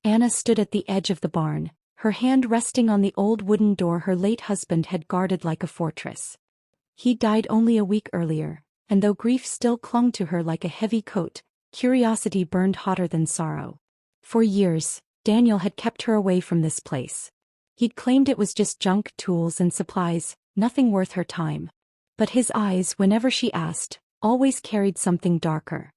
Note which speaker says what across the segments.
Speaker 1: Anna stood at the edge of the barn, her hand resting on the old wooden door her late husband had guarded like a fortress. He died only a week earlier, and though grief still clung to her like a heavy coat, curiosity burned hotter than sorrow. For years, Daniel had kept her away from this place. He'd claimed it was just junk, tools and supplies, nothing worth her time. But his eyes, whenever she asked, always carried something darker.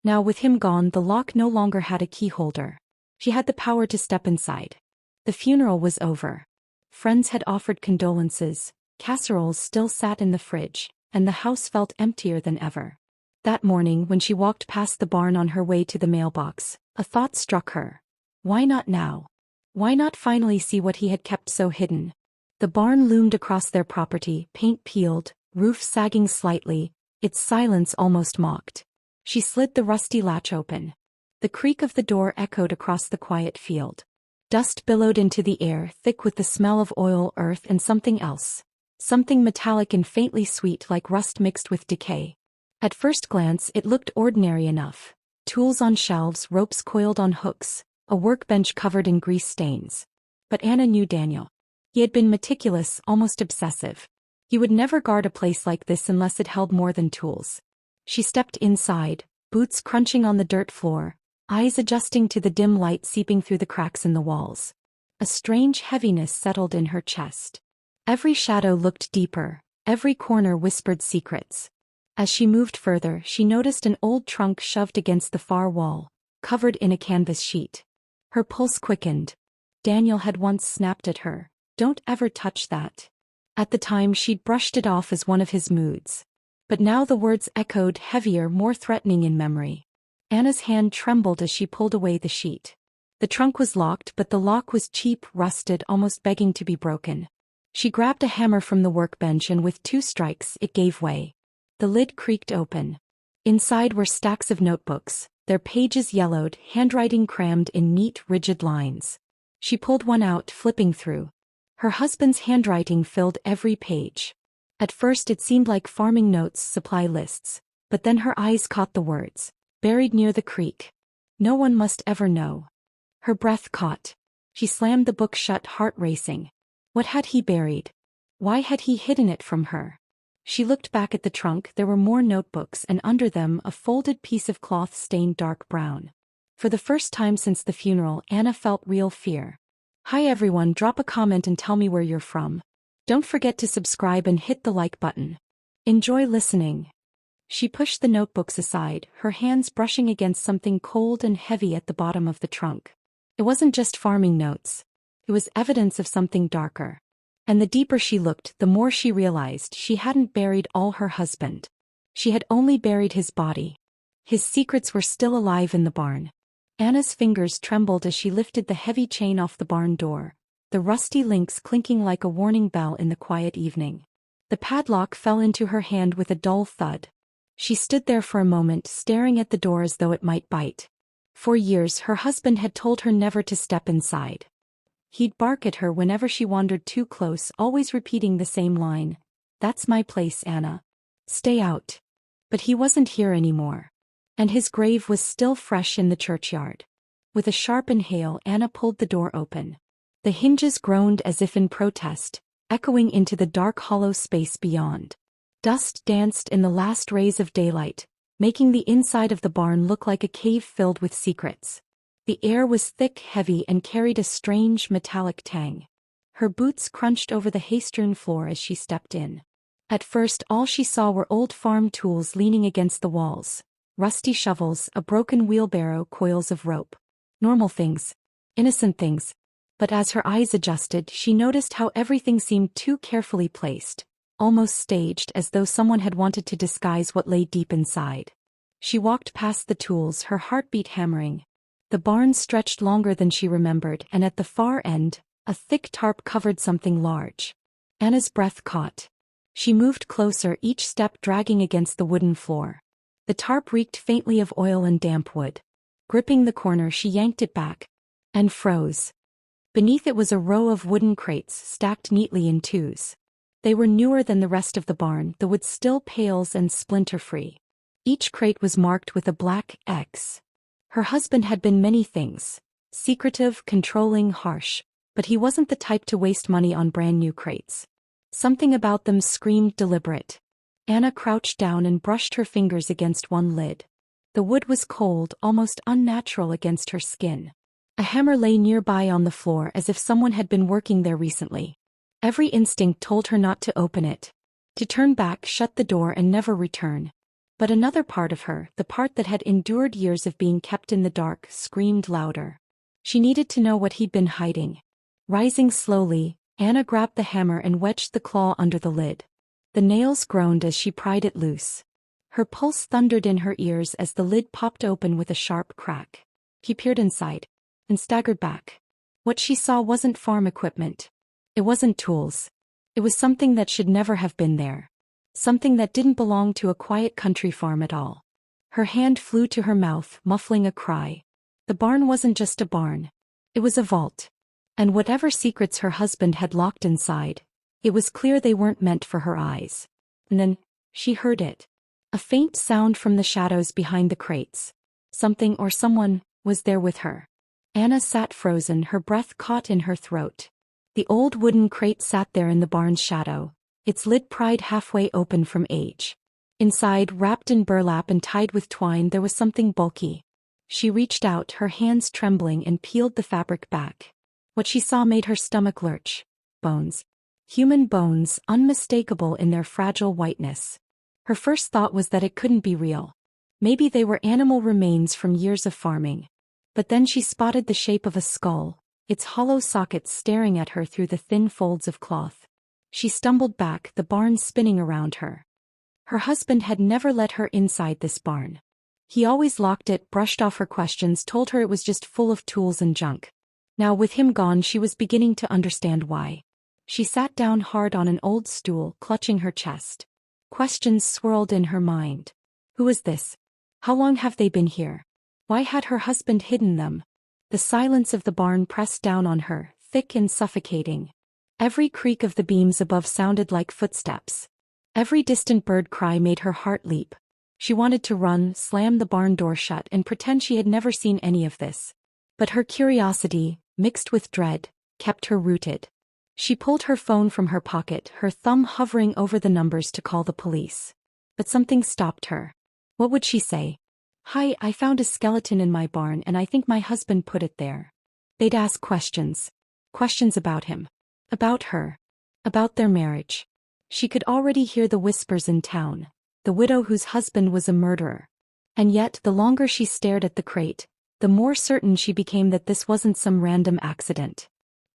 Speaker 1: Now with him gone, the lock no longer had a key holder. She had the power to step inside. The funeral was over. Friends had offered condolences, casseroles still sat in the fridge, and the house felt emptier than ever. That morning when she walked past the barn on her way to the mailbox, a thought struck her. Why not now? Why not finally see what he had kept so hidden? The barn loomed across their property, paint peeled, roof sagging slightly, its silence almost mocked. She slid the rusty latch open. The creak of the door echoed across the quiet field. Dust billowed into the air, thick with the smell of oil, earth and something else. Something metallic and faintly sweet like rust mixed with decay. At first glance it looked ordinary enough. Tools on shelves, ropes coiled on hooks, a workbench covered in grease stains. But Anna knew Daniel. He had been meticulous, almost obsessive. He would never guard a place like this unless it held more than tools. She stepped inside, boots crunching on the dirt floor, eyes adjusting to the dim light seeping through the cracks in the walls. A strange heaviness settled in her chest. Every shadow looked deeper, every corner whispered secrets. As she moved further, she noticed an old trunk shoved against the far wall, covered in a canvas sheet. Her pulse quickened. Daniel had once snapped at her, "Don't ever touch that." At the time she'd brushed it off as one of his moods. But now the words echoed heavier, more threatening in memory. Anna's hand trembled as she pulled away the sheet. The trunk was locked, but the lock was cheap, rusted, almost begging to be broken. She grabbed a hammer from the workbench and with 2 strikes it gave way. The lid creaked open. Inside were stacks of notebooks, their pages yellowed, handwriting crammed in neat, rigid lines. She pulled one out, flipping through. Her husband's handwriting filled every page. At first it seemed like farming notes, supply lists, but then her eyes caught the words, "Buried near the creek. No one must ever know." Her breath caught. She slammed the book shut, heart racing. What had he buried? Why had he hidden it from her? She looked back at the trunk. There were more notebooks and under them a folded piece of cloth stained dark brown. For the first time since the funeral, Anna felt real fear. Hi everyone, drop a comment and tell me where you're from. Don't forget to subscribe and hit the like button. Enjoy listening. She pushed the notebooks aside, her hands brushing against something cold and heavy at the bottom of the trunk. It wasn't just farming notes. It was evidence of something darker. And the deeper she looked, the more she realized she hadn't buried all her husband. She had only buried his body. His secrets were still alive in the barn. Anna's fingers trembled as she lifted the heavy chain off the barn door, the rusty links clinking like a warning bell in the quiet evening. The padlock fell into her hand with a dull thud. She stood there for a moment, staring at the door as though it might bite. For years her husband had told her never to step inside. He'd bark at her whenever she wandered too close, always repeating the same line, "That's my place, Anna. Stay out." But he wasn't here anymore. And his grave was still fresh in the churchyard. With a sharp inhale, Anna pulled the door open. The hinges groaned as if in protest, echoing into the dark hollow space beyond. Dust danced in the last rays of daylight, making the inside of the barn look like a cave filled with secrets. The air was thick, heavy, and carried a strange metallic tang. Her boots crunched over the hay-strewn floor as she stepped in. At first all she saw were old farm tools leaning against the walls. Rusty shovels, a broken wheelbarrow, coils of rope. Normal things. Innocent things. But as her eyes adjusted, she noticed how everything seemed too carefully placed, almost staged, as though someone had wanted to disguise what lay deep inside. She walked past the tools, her heartbeat hammering. The barn stretched longer than she remembered, and at the far end, a thick tarp covered something large. Anna's breath caught. She moved closer, each step dragging against the wooden floor. The tarp reeked faintly of oil and damp wood. Gripping the corner, she yanked it back. And froze. Beneath it was a row of wooden crates stacked neatly in twos. They were newer than the rest of the barn, the wood still pales and splinter-free. Each crate was marked with a black X. Her husband had been many things. Secretive, controlling, harsh. But he wasn't the type to waste money on brand new crates. Something about them screamed deliberate. Anna crouched down and brushed her fingers against one lid. The wood was cold, almost unnatural against her skin. A hammer lay nearby on the floor as if someone had been working there recently. Every instinct told her not to open it. To turn back, shut the door and never return. But another part of her, the part that had endured years of being kept in the dark, screamed louder. She needed to know what he'd been hiding. Rising slowly, Anna grabbed the hammer and wedged the claw under the lid. The nails groaned as she pried it loose. Her pulse thundered in her ears as the lid popped open with a sharp crack. He peered inside and staggered back. What she saw wasn't farm equipment. It wasn't tools. It was something that should never have been there. Something that didn't belong to a quiet country farm at all. Her hand flew to her mouth, muffling a cry. The barn wasn't just a barn. It was a vault. And whatever secrets her husband had locked inside, it was clear they weren't meant for her eyes. And then, she heard it. A faint sound from the shadows behind the crates. Something or someone was there with her. Anna sat frozen, her breath caught in her throat. The old wooden crate sat there in the barn's shadow, its lid pried halfway open from age. Inside, wrapped in burlap and tied with twine, there was something bulky. She reached out, her hands trembling, and peeled the fabric back. What she saw made her stomach lurch. Bones. Human bones, unmistakable in their fragile whiteness. Her first thought was that it couldn't be real. Maybe they were animal remains from years of farming. But then she spotted the shape of a skull, its hollow sockets staring at her through the thin folds of cloth. She stumbled back, the barn spinning around her. Her husband had never let her inside this barn. He always locked it, brushed off her questions, told her it was just full of tools and junk. Now with him gone, she was beginning to understand why. She sat down hard on an old stool, clutching her chest. Questions swirled in her mind. Who was this? How long have they been here? Why had her husband hidden them? The silence of the barn pressed down on her, thick and suffocating. Every creak of the beams above sounded like footsteps. Every distant bird cry made her heart leap. She wanted to run, slam the barn door shut, and pretend she had never seen any of this. But her curiosity, mixed with dread, kept her rooted. She pulled her phone from her pocket, her thumb hovering over the numbers to call the police. But something stopped her. What would she say? "Hi, I found a skeleton in my barn and I think my husband put it there." They'd ask questions. Questions about him. About her. About their marriage. She could already hear the whispers in town. The widow whose husband was a murderer. And yet, the longer she stared at the crate, the more certain she became that this wasn't some random accident.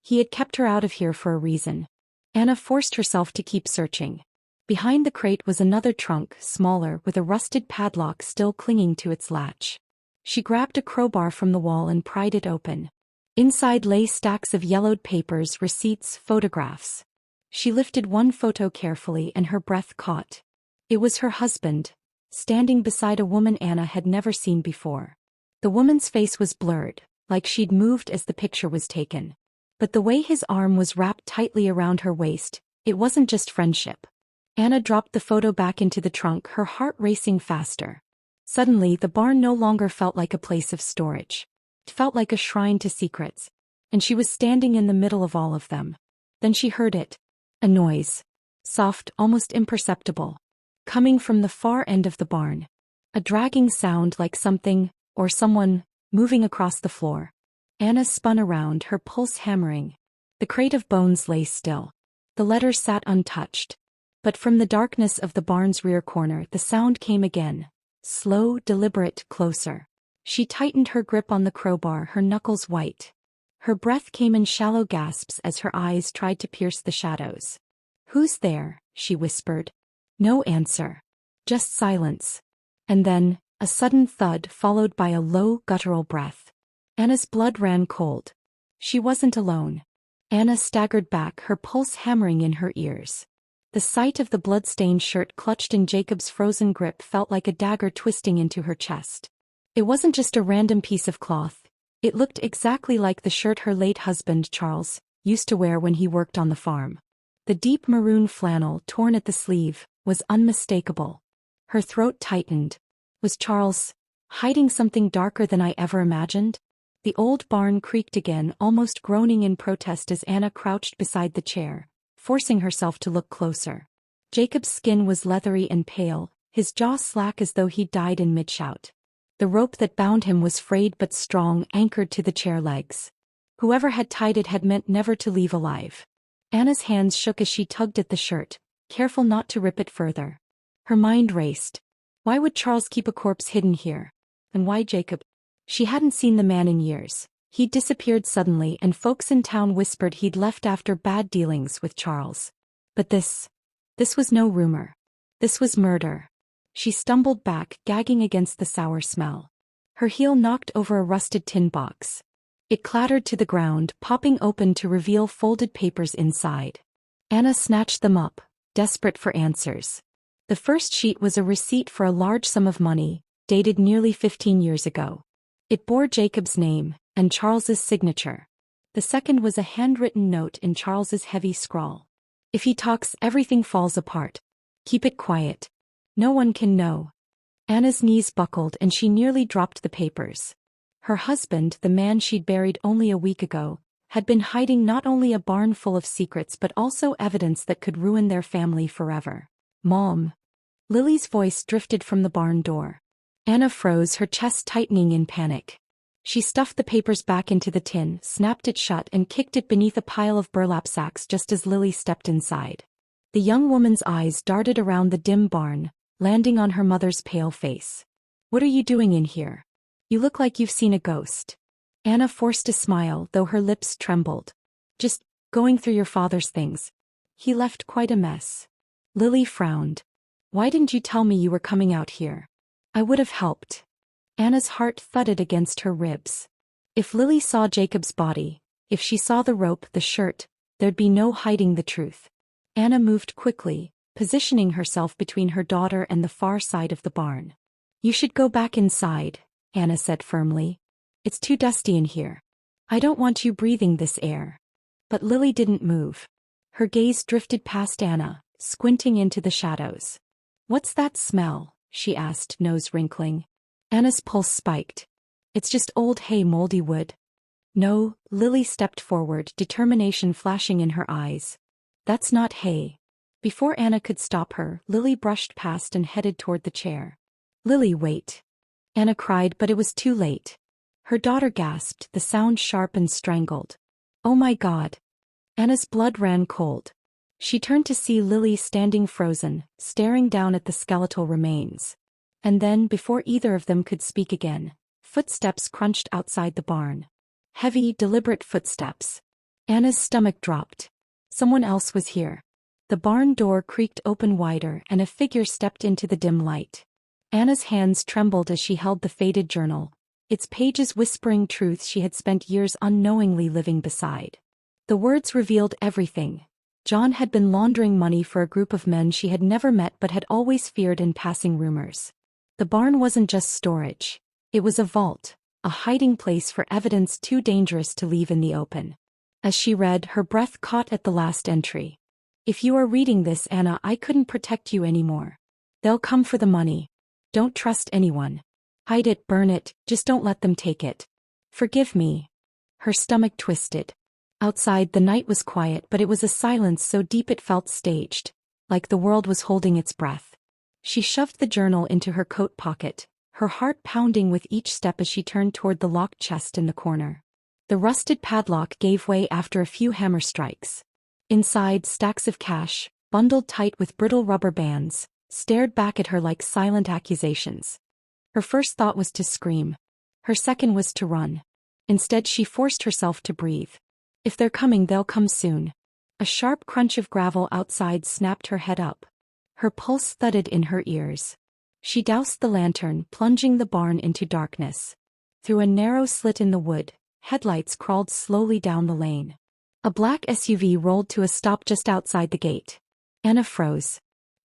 Speaker 1: He had kept her out of here for a reason. Anna forced herself to keep searching. Behind the crate was another trunk, smaller, with a rusted padlock still clinging to its latch. She grabbed a crowbar from the wall and pried it open. Inside lay stacks of yellowed papers, receipts, photographs. She lifted one photo carefully and her breath caught. It was her husband, standing beside a woman Anna had never seen before. The woman's face was blurred, like she'd moved as the picture was taken. But the way his arm was wrapped tightly around her waist, it wasn't just friendship. Anna dropped the photo back into the trunk, her heart racing faster. Suddenly, the barn no longer felt like a place of storage. It felt like a shrine to secrets. And she was standing in the middle of all of them. Then she heard it. A noise. Soft, almost imperceptible. Coming from the far end of the barn. A dragging sound like something, or someone, moving across the floor. Anna spun around, her pulse hammering. The crate of bones lay still. The letters sat untouched. But from the darkness of the barn's rear corner, the sound came again. Slow, deliberate, closer. She tightened her grip on the crowbar, her knuckles white. Her breath came in shallow gasps as her eyes tried to pierce the shadows. "Who's there?" she whispered. No answer. Just silence. And then, a sudden thud followed by a low, guttural breath. Anna's blood ran cold. She wasn't alone. Anna staggered back, her pulse hammering in her ears. The sight of the blood-stained shirt clutched in Jacob's frozen grip felt like a dagger twisting into her chest. It wasn't just a random piece of cloth. It looked exactly like the shirt her late husband, Charles, used to wear when he worked on the farm. The deep maroon flannel, torn at the sleeve, was unmistakable. Her throat tightened. Was Charles hiding something darker than I ever imagined? The old barn creaked again, almost groaning in protest as Anna crouched beside the chair, forcing herself to look closer. Jacob's skin was leathery and pale, his jaw slack as though he'd died in mid-shout. The rope that bound him was frayed but strong, anchored to the chair legs. Whoever had tied it had meant never to leave alive. Anna's hands shook as she tugged at the shirt, careful not to rip it further. Her mind raced. Why would Charles keep a corpse hidden here? And why Jacob? She hadn't seen the man in years. He'd disappeared suddenly and folks in town whispered he'd left after bad dealings with Charles. But this was no rumor. This was murder. She stumbled back, gagging against the sour smell. Her heel knocked over a rusted tin box. It clattered to the ground, popping open to reveal folded papers inside. Anna snatched them up, desperate for answers. The first sheet was a receipt for a large sum of money, dated nearly 15 years ago. It bore Jacob's name, and Charles's signature. The second was a handwritten note in Charles's heavy scrawl. If he talks, everything falls apart. Keep it quiet. No one can know. Anna's knees buckled and she nearly dropped the papers. Her husband, the man she'd buried only a week ago, had been hiding not only a barn full of secrets but also evidence that could ruin their family forever. Mom. Lily's voice drifted from the barn door. Anna froze, her chest tightening in panic. She stuffed the papers back into the tin, snapped it shut and kicked it beneath a pile of burlap sacks just as Lily stepped inside. The young woman's eyes darted around the dim barn, landing on her mother's pale face. What are you doing in here? You look like you've seen a ghost. Anna forced a smile, though her lips trembled. Just going through your father's things. He left quite a mess. Lily frowned. Why didn't you tell me you were coming out here? I would have helped. Anna's heart thudded against her ribs. If Lily saw Jacob's body, if she saw the rope, the shirt, there'd be no hiding the truth. Anna moved quickly, positioning herself between her daughter and the far side of the barn. You should go back inside, Anna said firmly. It's too dusty in here. I don't want you breathing this air. But Lily didn't move. Her gaze drifted past Anna, squinting into the shadows. What's that smell? She asked, nose wrinkling. Anna's pulse spiked. It's just old hay, moldy wood. No, Lily stepped forward, determination flashing in her eyes. That's not hay. Before Anna could stop her, Lily brushed past and headed toward the chair. Lily, wait. Anna cried, but it was too late. Her daughter gasped, the sound sharp and strangled. Oh my God. Anna's blood ran cold. She turned to see Lily standing frozen, staring down at the skeletal remains. And then, before either of them could speak again, footsteps crunched outside the barn. Heavy, deliberate footsteps. Anna's stomach dropped. Someone else was here. The barn door creaked open wider and a figure stepped into the dim light. Anna's hands trembled as she held the faded journal, its pages whispering truths she had spent years unknowingly living beside. The words revealed everything. John had been laundering money for a group of men she had never met but had always feared in passing rumors. The barn wasn't just storage. It was a vault, a hiding place for evidence too dangerous to leave in the open. As she read, her breath caught at the last entry. If you are reading this, Anna, I couldn't protect you anymore. They'll come for the money. Don't trust anyone. Hide it, burn it, just don't let them take it. Forgive me. Her stomach twisted. Outside the night was quiet, but it was a silence so deep it felt staged, like the world was holding its breath. She shoved the journal into her coat pocket, her heart pounding with each step as she turned toward the locked chest in the corner. The rusted padlock gave way after a few hammer strikes. Inside, stacks of cash, bundled tight with brittle rubber bands, stared back at her like silent accusations. Her first thought was to scream. Her second was to run. Instead, she forced herself to breathe. If they're coming, they'll come soon. A sharp crunch of gravel outside snapped her head up. Her pulse thudded in her ears. She doused the lantern, plunging the barn into darkness. Through a narrow slit in the wood, headlights crawled slowly down the lane. A black SUV rolled to a stop just outside the gate. Anna froze.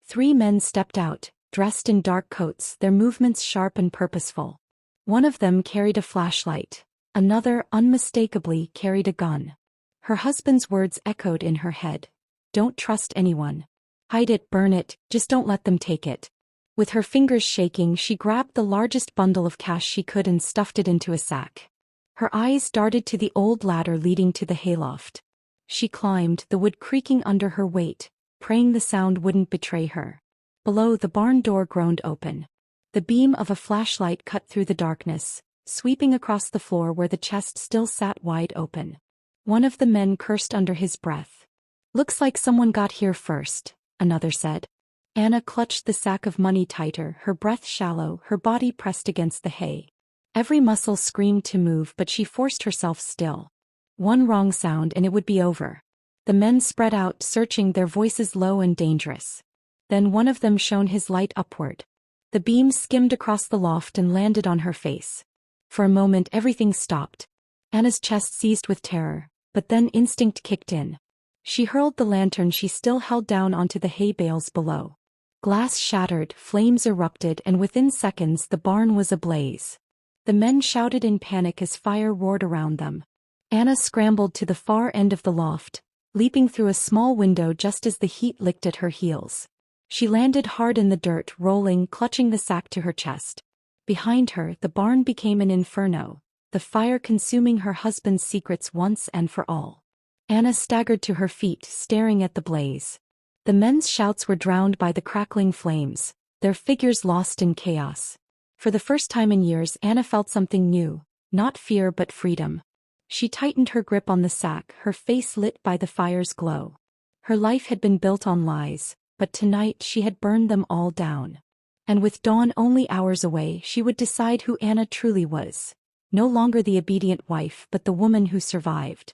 Speaker 1: 3 men stepped out, dressed in dark coats, their movements sharp and purposeful. One of them carried a flashlight. Another, unmistakably, carried a gun. Her husband's words echoed in her head. Don't trust anyone. Hide it, burn it, just don't let them take it. With her fingers shaking, she grabbed the largest bundle of cash she could and stuffed it into a sack. Her eyes darted to the old ladder leading to the hayloft. She climbed, the wood creaking under her weight, praying the sound wouldn't betray her. Below, the barn door groaned open. The beam of a flashlight cut through the darkness, sweeping across the floor where the chest still sat wide open. One of the men cursed under his breath. "Looks like someone got here first," another said. Anna clutched the sack of money tighter, her breath shallow, her body pressed against the hay. Every muscle screamed to move, but she forced herself still. One wrong sound and it would be over. The men spread out, searching, their voices low and dangerous. Then one of them shone his light upward. The beam skimmed across the loft and landed on her face. For a moment everything stopped. Anna's chest seized with terror, but then instinct kicked in. She hurled the lantern she still held down onto the hay bales below. Glass shattered, flames erupted, and within seconds the barn was ablaze. The men shouted in panic as fire roared around them. Anna scrambled to the far end of the loft, leaping through a small window just as the heat licked at her heels. She landed hard in the dirt, rolling, clutching the sack to her chest. Behind her, the barn became an inferno, the fire consuming her husband's secrets once and for all. Anna staggered to her feet, staring at the blaze. The men's shouts were drowned by the crackling flames, their figures lost in chaos. For the first time in years, Anna felt something new, not fear but freedom. She tightened her grip on the sack, her face lit by the fire's glow. Her life had been built on lies, but tonight she had burned them all down. And with dawn only hours away, she would decide who Anna truly was. No longer the obedient wife, but the woman who survived.